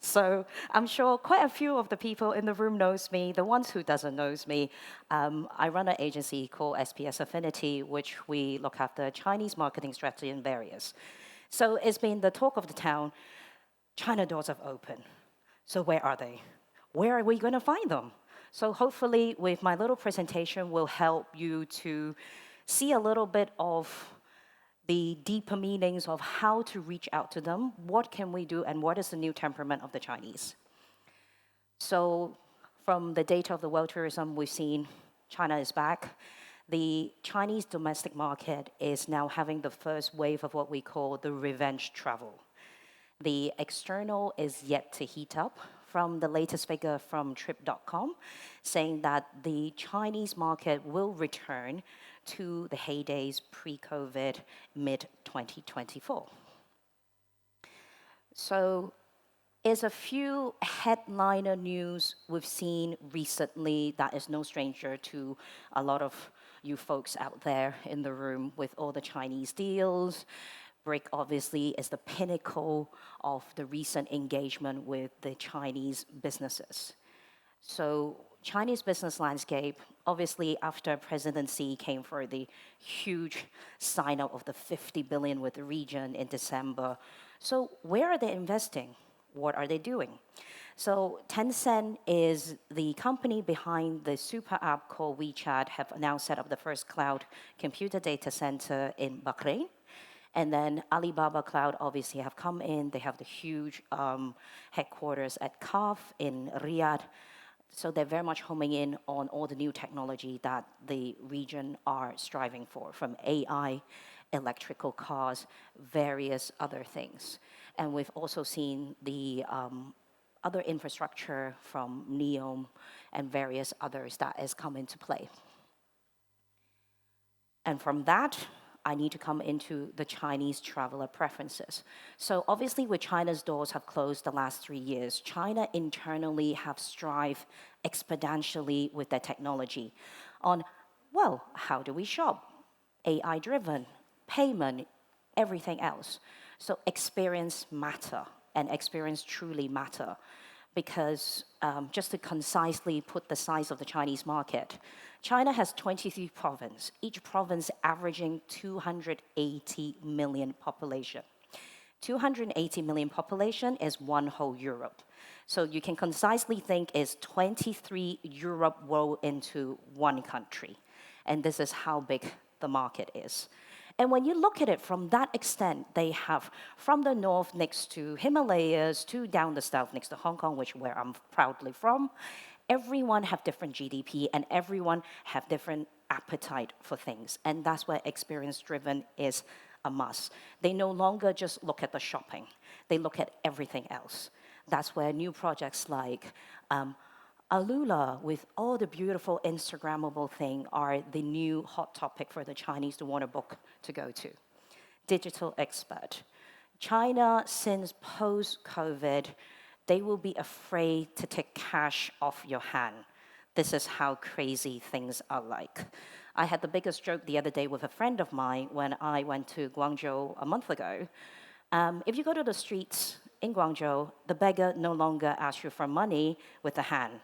So I'm sure quite a few of the people in the room knows me. The ones who doesn't knows me, I run an agency called SPS Affinity, which we look after Chinese marketing strategy and various. So it's been the talk of the town. China doors have opened. So where are they? Where are we going to find them? So hopefully, with my little presentation, will help you to see a little bit of the deeper meanings of how to reach out to them, what can we do, and what is the new temperament of the Chinese. So from the data of the world tourism, we've seen China is back. The Chinese domestic market is now having the first wave of what we call the revenge travel. The external is yet to heat up from the latest figure from trip.com, saying that the Chinese market will return to the heydays pre-COVID mid-2024. So is a few headliner news we've seen recently that is no stranger to a lot of you folks out there in the room with all the Chinese deals. BRIC obviously is the pinnacle of the recent engagement with the Chinese businesses. So Chinese business landscape, obviously after President Xi came for the huge sign-up of the 50 billion with the region in December. So where are they investing? What are they doing? So Tencent is the company behind the super app called WeChat, have now set up the first cloud computer data center in Bahrain. And then Alibaba Cloud obviously have come in. They have the huge headquarters at CAF in Riyadh. So they're very much homing in on all the new technology that the region are striving for, from AI, electrical cars, various other things. And we've also seen the other infrastructure from NEOM and various others that has come into play. And from that, I need to come into the Chinese traveler preferences. So obviously, with China's doors have closed the last 3 years, China internally have strived exponentially with their technology on, well, how do we shop? AI-driven, payment, everything else. So experience matter, and experience truly matter. Because just to concisely put the size of the Chinese market, China has 23 provinces, each province averaging 280 million population. 280 million population is one whole Europe. So you can concisely think is 23 Europe rolled into one country. And this is how big the market is. And when you look at it from that extent, they have from the north next to Himalayas to down the south next to Hong Kong, which where I'm proudly from. Everyone have different GDP and everyone have different appetite for things. And that's where experience-driven is a must. They no longer just look at the shopping. They look at everything else. That's where new projects like Alula, with all the beautiful Instagrammable thing, are the new hot topic for the Chinese to want to book to go to. Digital expert. China, since post-COVID, they will be afraid to take cash off your hand. This is how crazy things are like. I had the biggest joke the other day with a friend of mine when I went to Guangzhou a month ago. If you go to the streets in Guangzhou, the beggar no longer asks you for money with the hand.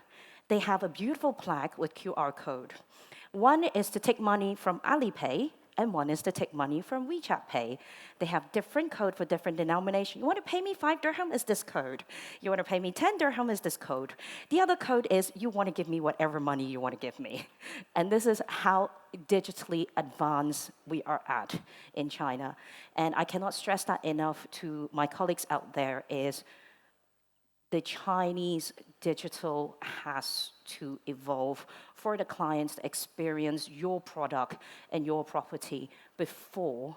They have a beautiful plaque with QR code. One is to take money from Alipay, and one is to take money from WeChat Pay. They have different code for different denomination. You want to pay me 5 dirham is this code. You want to pay me 10 dirham is this code. The other code is you want to give me whatever money you want to give me. And this is how digitally advanced we are at in China. And I cannot stress that enough to my colleagues out there is the Chinese digital has to evolve for the clients to experience your product and your property before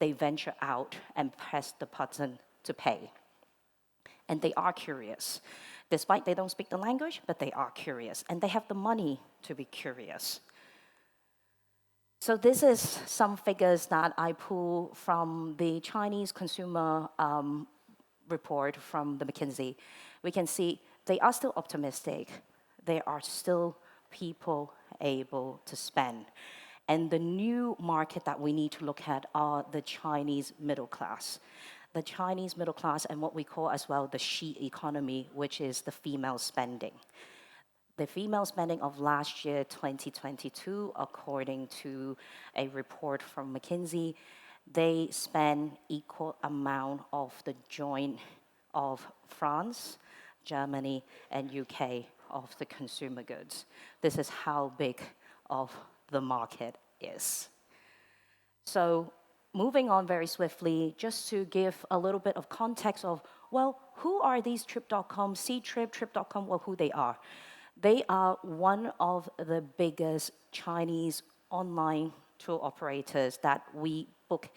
they venture out and press the button to pay. And they are curious. Despite they don't speak the language, but they are curious. And they have the money to be curious. So this is some figures that I pull from the Chinese consumer report from the McKinsey. We can see they are still optimistic. There are still people able to spend. And the new market that we need to look at are the Chinese middle class. the Chinese middle class and what we call as well the she economy, which is the female spending. The female spending of last year, 2022, according to a report from McKinsey, they spend equal amount of the joint of France, Germany, and UK of the consumer goods. This is how big of the market is. So moving on very swiftly, just to give a little bit of context of, well, who are these Trip.com, Ctrip, Trip.com, well, who they are. They are one of the biggest Chinese online tour operators that we book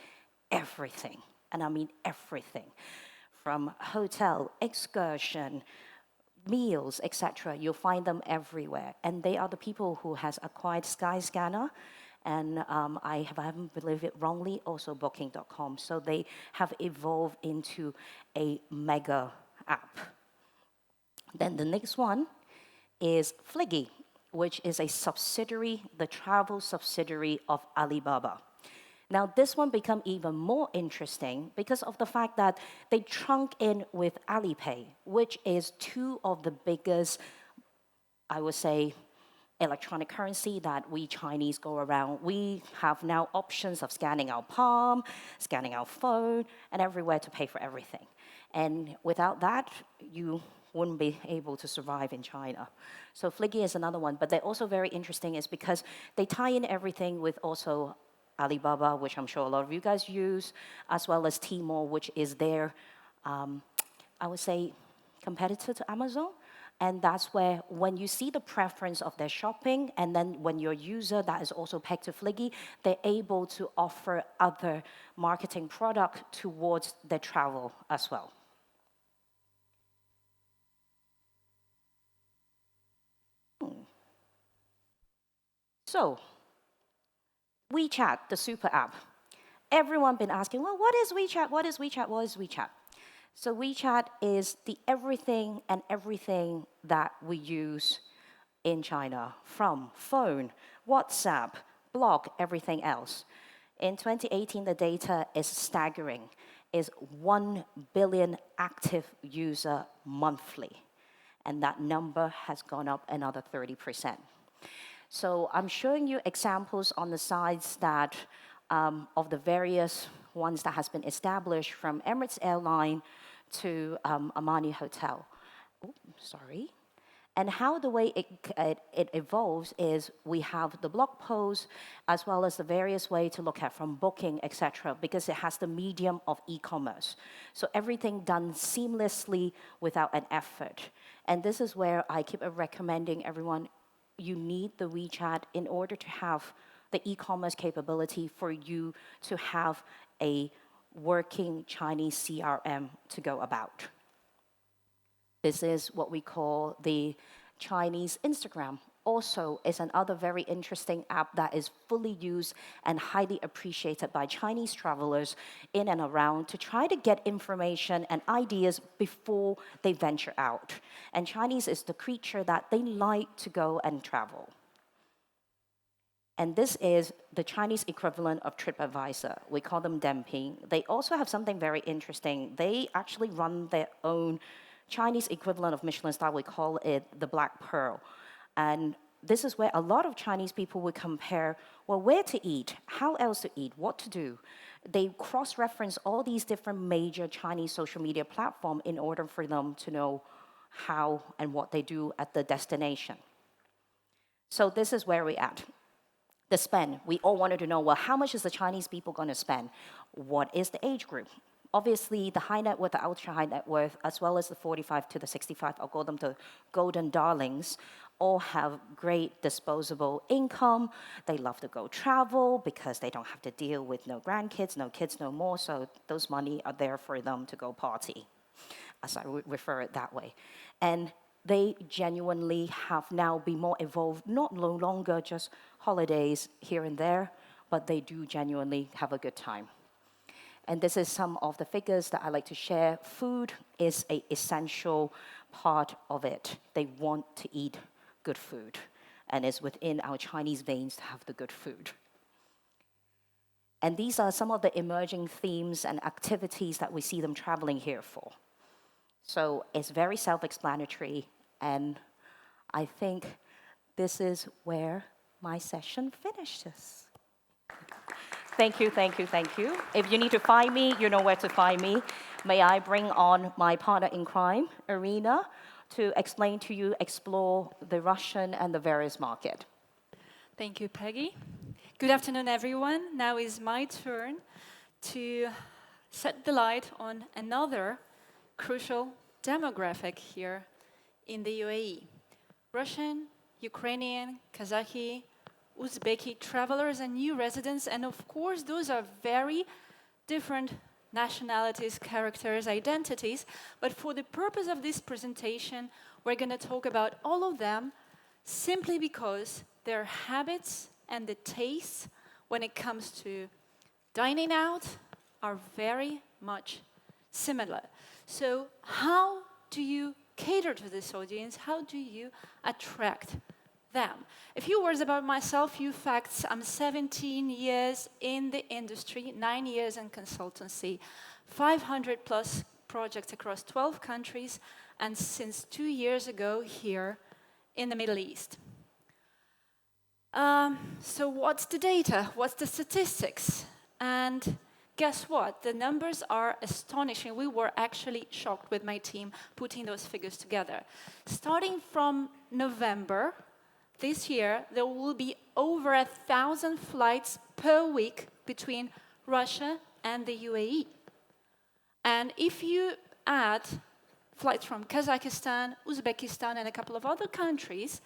everything, and I mean everything, from hotel, excursion, meals, etc. You'll find them everywhere. And they are the people who has acquired Skyscanner, and if I haven't believed it wrongly, also Booking.com. So they have evolved into a mega app. Then the next one is Fliggy, which is a subsidiary, the travel subsidiary of Alibaba. Now, this one become even more interesting because of the fact that they trunk in with Alipay, which is two of the biggest, I would say, electronic currency that we Chinese go around. We have now options of scanning our palm, scanning our phone, and everywhere to pay for everything. And without that, you wouldn't be able to survive in China. So Fliggy is another one, but they're also very interesting is because they tie in everything with also Alibaba, which I'm sure a lot of you guys use, as well as Tmall, which is their, I would say, competitor to Amazon. And that's where when you see the preference of their shopping, and then when you're a user that is also pegged to Fliggy, they're able to offer other marketing product towards their travel as well. So, WeChat, the super app. Everyone been asking, well, what is WeChat? What is WeChat? What is WeChat? So WeChat is the everything and everything that we use in China, from phone, WhatsApp, blog, everything else. In 2018, the data is staggering. Is 1 billion active user monthly. And that number has gone up another 30%. So I'm showing you examples on the sides that of the various ones that has been established, from Emirates Airline to Amani Hotel. Sorry. And how the way it evolves is we have the blog posts as well as the various way to look at from booking, etc., because it has the medium of e-commerce. So everything done seamlessly without an effort. And this is where I keep recommending everyone, you need the WeChat in order to have the e-commerce capability for you to have a working Chinese CRM to go about. This is what we call the Chinese Instagram. Also is another very interesting app that is fully used and highly appreciated by Chinese travelers in and around to try to get information and ideas before they venture out. And Chinese is the creature that they like to go and travel. And this is the Chinese equivalent of TripAdvisor. We call them Demping. They also have something very interesting. They actually run their own Chinese equivalent of Michelin star. We call it the Black Pearl. And this is where a lot of Chinese people would compare, well, where to eat, how else to eat, what to do. They cross-reference all these different major Chinese social media platforms in order for them to know how and what they do at the destination. So this is where we're at. The spend. We all wanted to know, well, how much is the Chinese people going to spend? What is the age group? Obviously, the high net worth, the ultra high net worth, as well as the 45 to the 65, I'll call them the golden darlings, all have great disposable income. They love to go travel because they don't have to deal with no grandkids, no kids no more, so those money are there for them to go party, as I would refer it that way. And they genuinely have now been more evolved, no longer just holidays here and there, but they do genuinely have a good time. And this is some of the figures that I like to share. Food is an essential part of it. They want to eat good food, and it's within our Chinese veins to have the good food. And these are some of the emerging themes and activities that we see them traveling here for. So it's very self-explanatory, and I think this is where my session finishes. Thank you, thank you, thank you. If you need to find me, you know where to find me. May I bring on my partner in crime, Irina, to explain to you, explore the Russian and the various market. Thank you, Peggy. Good afternoon, everyone. Now is my turn to set the light on another crucial demographic here in the UAE. Russian, Ukrainian, Kazakhi, Uzbeki travelers and new residents, and of course those are very different nationalities, characters, identities, but for the purpose of this presentation, we're going to talk about all of them simply because their habits and the tastes when it comes to dining out are very much similar. So how do you cater to this audience? How do you attract them? A few words about myself, few facts. I'm 17 years in the industry, 9 years in consultancy, 500 plus projects across 12 countries, and since 2 years ago here in the Middle East. So what's the data? What's the statistics? And guess what? The numbers are astonishing. We were actually shocked with my team putting those figures together. Starting from November this year, there will be over 1,000 flights per week between Russia and the UAE. And if you add flights from Kazakhstan, Uzbekistan, and a couple of other countries,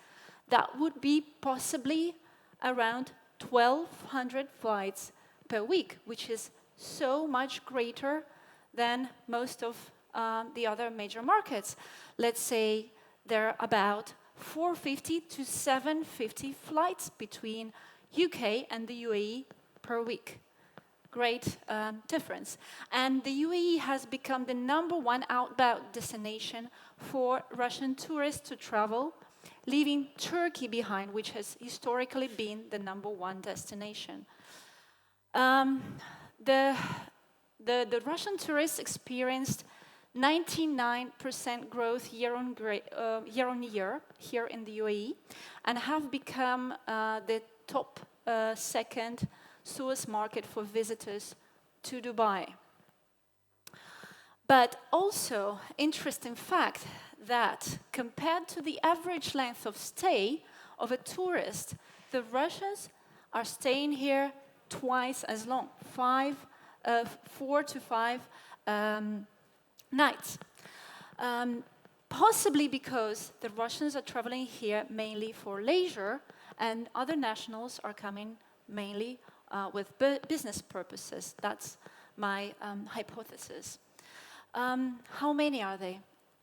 that would be possibly around 1,200 flights per week, which is so much greater than most of the other major markets. Let's say there are about 450 to 750 flights between UK and the UAE per week. Great difference. And the UAE has become the #1 outbound destination for Russian tourists to travel, leaving Turkey behind, which has historically been the #1 destination. The Russian tourists experienced 99% growth year on year here in the UAE and have become the top second source market for visitors to Dubai. But also, interesting fact that compared to the average length of stay of a tourist, the Russians are staying here twice as long, 4 to 5 nights. Possibly because the Russians are traveling here mainly for leisure and other nationals are coming mainly with business purposes. That's my hypothesis. How many are they?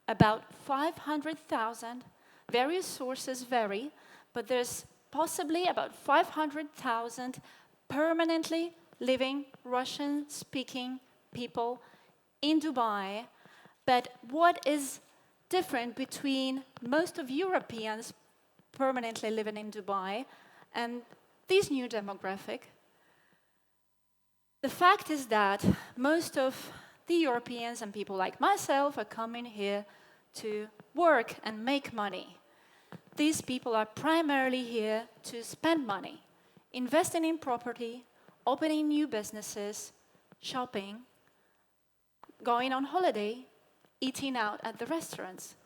About 500,000. Various sources vary, but there's possibly about 500,000 permanently living Russian-speaking people in Dubai. But what is different between most of Europeans permanently living in Dubai and this new demographic? The fact is that most of the Europeans and people like myself are coming here to work and make money. These people are primarily here to spend money, investing in property, opening new businesses, shopping, going on holiday, eating out at the restaurants.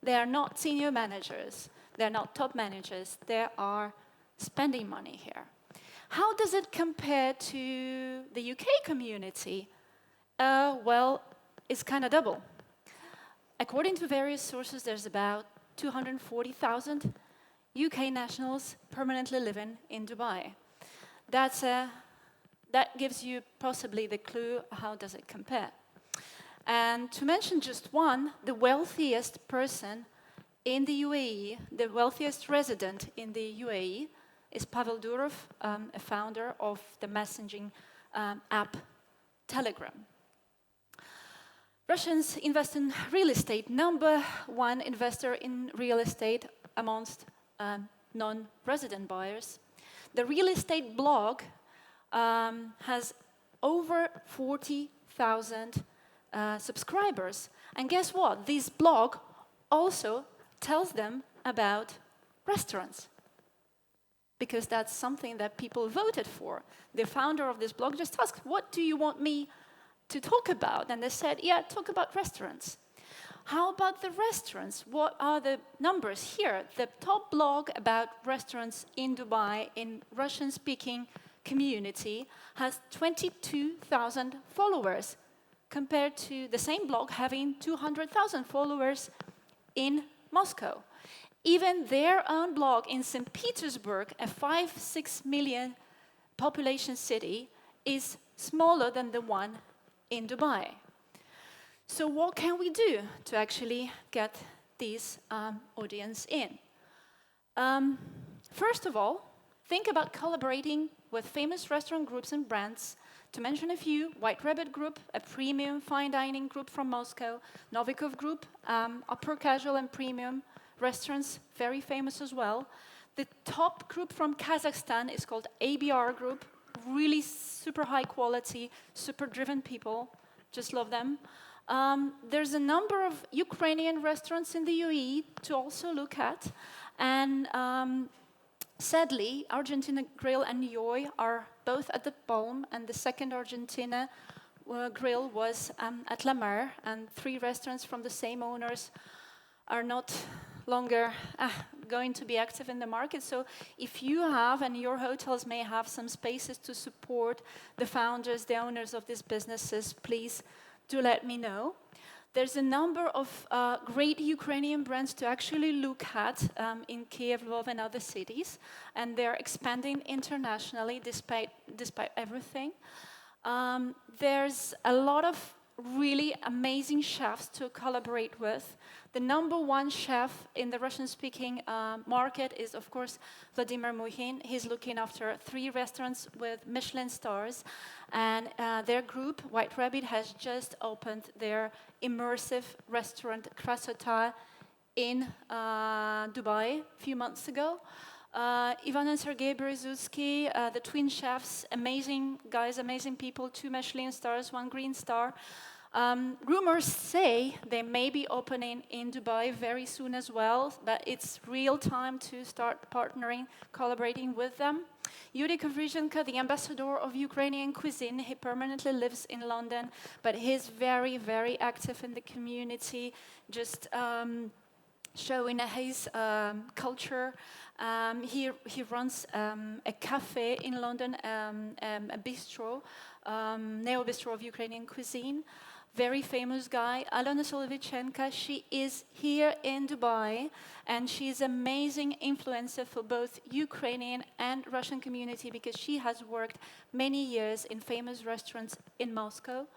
They are not senior managers, they're not top managers, they are spending money here. How does it compare to the UK community? Well, it's kind of double. According to various sources, there's about 240,000 UK nationals permanently living in Dubai. That gives you possibly the clue how does it compare. And to mention just one, the wealthiest person in the UAE, the wealthiest resident in the UAE, is Pavel Durov, a founder of the messaging app Telegram. Russians invest in real estate, #1 investor in real estate amongst non-resident buyers. The real estate blog has over 40,000 subscribers. And guess what? This blog also tells them about restaurants, because that's something that people voted for. The founder of this blog just asked, what do you want me to talk about? And they said, yeah, talk about restaurants. How about the restaurants? What are the numbers here? The top blog about restaurants in Dubai, in Russian-speaking community, has 22,000 followers, compared to the same blog having 200,000 followers in Moscow. Even their own blog in St. Petersburg, a 5-6 million population city, is smaller than the one in Dubai. So what can we do to actually get this audience in? First of all, think about collaborating with famous restaurant groups and brands. To mention a few, White Rabbit Group, a premium fine dining group from Moscow, Novikov Group, upper casual and premium restaurants, very famous as well. The top group from Kazakhstan is called ABR Group, really super high quality, super driven people, just love them. There's a number of Ukrainian restaurants in the UAE to also look at, and sadly, Argentina Grill and Yoy are both at the Palm, and the second Argentina Grill was at La Mer, and 3 restaurants from the same owners are not longer going to be active in the market. So if you have, and your hotels may have some spaces to support the founders, the owners of these businesses, please do let me know. There's a number of great Ukrainian brands to actually look at in Kiev, Lvov, and other cities, and they're expanding internationally despite everything. There's a lot of really amazing chefs to collaborate with. The number 1 chef in the Russian-speaking market is, of course, Vladimir Muhin. He's looking after 3 restaurants with Michelin stars, and their group, White Rabbit, has just opened their immersive restaurant Krasota in Dubai a few months ago. Ivan and Sergei Berezutsky, the twin chefs, amazing guys, amazing people, 2 Michelin stars, 1 green star. Rumors say they may be opening in Dubai very soon as well, but it's real time to start partnering, collaborating with them. Yuri Kovrizhenko, the ambassador of Ukrainian cuisine, he permanently lives in London, but he's very, very active in the community, just showing his culture. He runs a cafe in London, a bistro, neo-bistro of Ukrainian cuisine. Very famous guy, Alona Solovichenko. She is here in Dubai, and she's an amazing influencer for both Ukrainian and Russian community, because she has worked many years in famous restaurants in Moscow.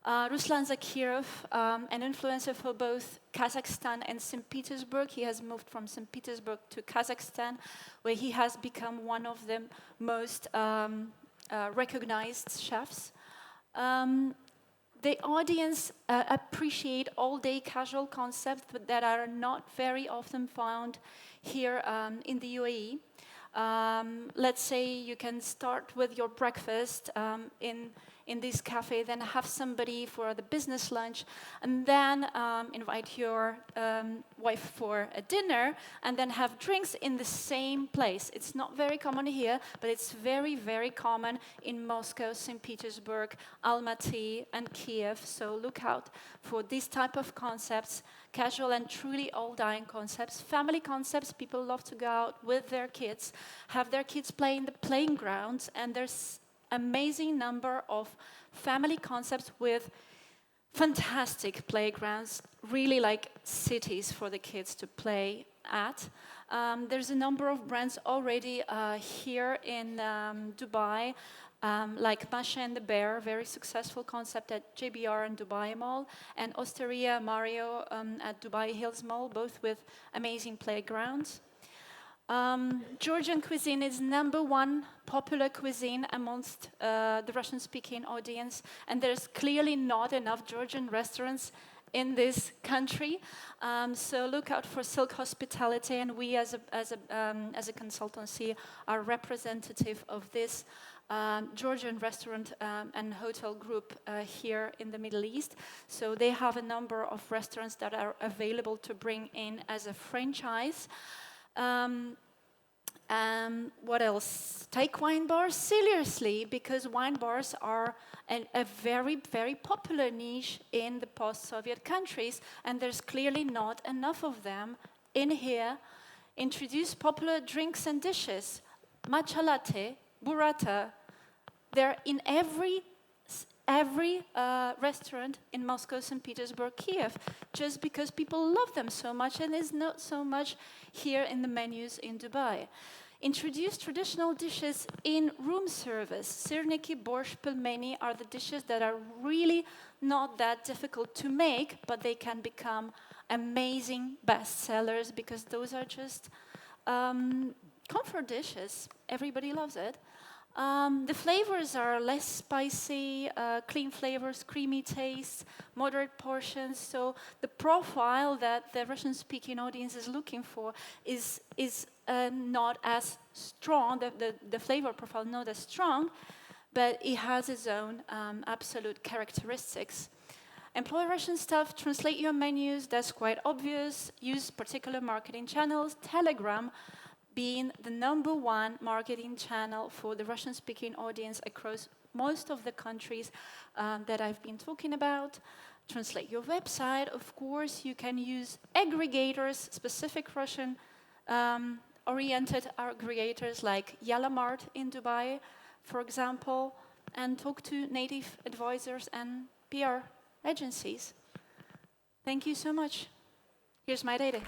Ruslan Zakirov, an influencer for both Kazakhstan and St. Petersburg. He has moved from St. Petersburg to Kazakhstan, where he has become one of the most recognized chefs. The audience appreciate all-day casual concepts that are not very often found here in the UAE. Let's say you can start with your breakfast in this cafe, then have somebody for the business lunch, and then invite your wife for a dinner, and then have drinks in the same place. It's not very common here, but it's very, very common in Moscow, St. Petersburg, Almaty, and Kiev. So look out for these type of concepts, casual and truly all-dine concepts, family concepts. People love to go out with their kids, have their kids play in the playing grounds, and there's amazing number of family concepts with fantastic playgrounds, really like cities for the kids to play at. There's a number of brands already here in Dubai, like Masha and the Bear, very successful concept at JBR and Dubai Mall, and Osteria Mario at Dubai Hills Mall, both with amazing playgrounds. Georgian cuisine is number 1 popular cuisine amongst the Russian-speaking audience, and there's clearly not enough Georgian restaurants in this country. So look out for Silk Hospitality, and we as a consultancy are representative of this Georgian restaurant and hotel group here in the Middle East. So they have a number of restaurants that are available to bring in as a franchise. What else? Take wine bars seriously, because wine bars are a very, very popular niche in the post-Soviet countries, and there's clearly not enough of them in here. Introduce popular drinks and dishes. Matcha latte, burrata. They're in every restaurant in Moscow, St. Petersburg, Kiev, just because people love them so much, and is not so much here in the menus in Dubai. Introduce traditional dishes in room service. Sirniki, borscht, pelmeni are the dishes that are really not that difficult to make, but they can become amazing bestsellers because those are just comfort dishes. Everybody loves it. The flavors are less spicy, clean flavors, creamy taste, moderate portions. So the profile that the Russian-speaking audience is looking for is not as strong. The flavor profile not as strong, but it has its own absolute characteristics. Employ Russian staff, translate your menus. That's quite obvious. Use particular marketing channels. Telegram being the #1 marketing channel for the Russian-speaking audience across most of the countries that I've been talking about. Translate your website. Of course, you can use aggregators, specific Russian-oriented aggregators like Yalamart in Dubai, for example, and talk to native advisors and PR agencies. Thank you so much. Here's my data.